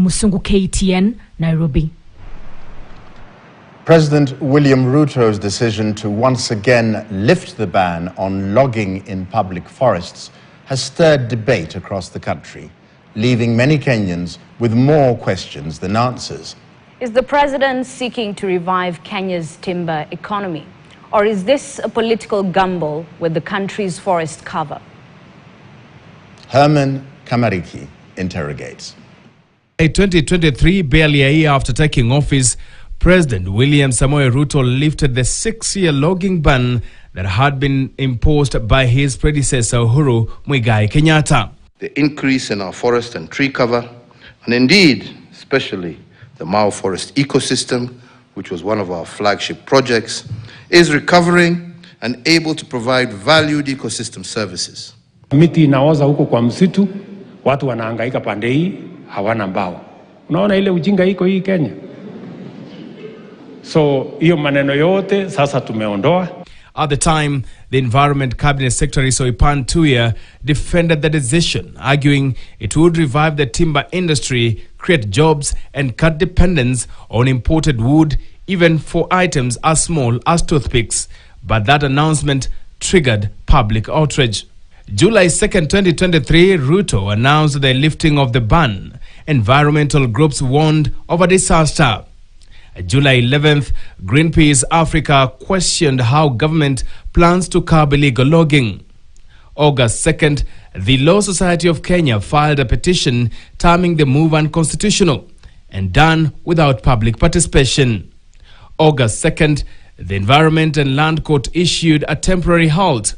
Musungu, KTN, Nairobi. President William Ruto's decision to once again lift the ban on logging in public forests has stirred debate across the country, leaving many Kenyans with more questions than answers. Is the president seeking to revive Kenya's timber economy? Or is this a political gamble with the country's forest cover? Herman Kamariki interrogates. In 2023, barely a year after taking office, President William Samoei Ruto lifted the 6-year logging ban that had been imposed by his predecessor Uhuru Muigai Kenyatta. The increase in our forest and tree cover, and indeed, especially the Mau forest ecosystem, which was one of our flagship projects, is recovering and able to provide valued ecosystem services. Miti inaoza huko kwa msitu, watu wanahangaika pande hii, hawana mbao. Unaona ile ujinga iko hii Kenya? So, hiyo maneno yote sasa tumeondoa. At the time, the Environment Cabinet Secretary Soipan Tuya defended the decision, arguing it would revive the timber industry, create jobs, and cut dependence on imported wood, even for items as small as toothpicks. But that announcement triggered public outrage. July 2nd, 2023, Ruto announced the lifting of the ban. Environmental groups warned of a disaster. July 11th, Greenpeace Africa questioned how government plans to curb illegal logging. August 2nd, the Law Society of Kenya filed a petition terming the move unconstitutional and done without public participation. August 2nd, the Environment and Land Court issued a temporary halt.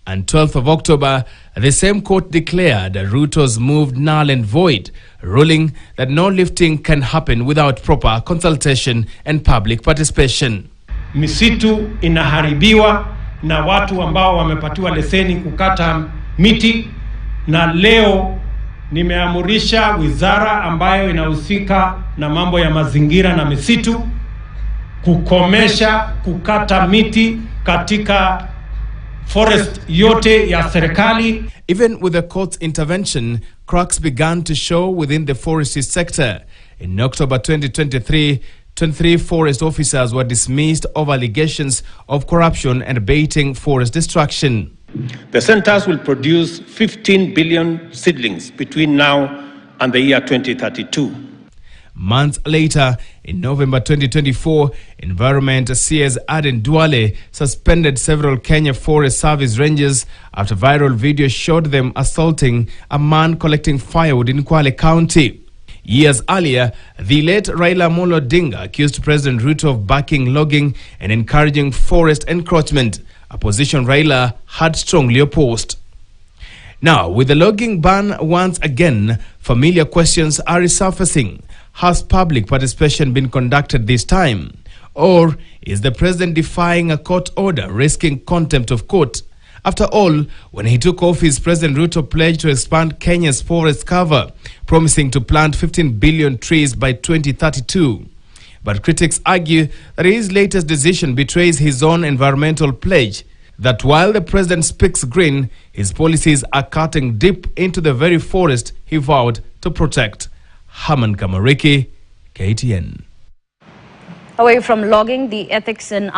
And 12th of October, the same court declared Ruto's move null and void, ruling that no lifting can happen without proper consultation and public participation. Misitu inaharibiwa na watu ambao wamepatiwa leseni kukata miti, na leo nimeamurisha wizara ambayo inahusika na mambo ya mazingira na misitu kukomesha kukata miti katika forest yote ya serikali. Even with the court's intervention, cracks began to show within the forestry sector. In October 2023, 23 forest officers were dismissed of allegations of corruption and baiting forest destruction. The centers will produce 15 billion seedlings between now and the year 2032. Months later, in November 2024, Environment CS Aden Duale suspended several Kenya Forest Service rangers after viral video showed them assaulting a man collecting firewood in Kwale County. Years earlier, the late Raila Amolo Odinga accused President Ruto of backing logging and encouraging forest encroachment, a position Raila had strongly opposed. Now, with the logging ban once again, familiar questions are resurfacing. Has public participation been conducted this time? Or is the president defying a court order, risking contempt of court? After all, when he took office, President Ruto pledged to expand Kenya's forest cover, promising to plant 15 billion trees by 2032. But critics argue that his latest decision betrays his own environmental pledge, that while the president speaks green, his policies are cutting deep into the very forest he vowed to protect. Herman Kamariki, KTN. Away from logging, the ethics and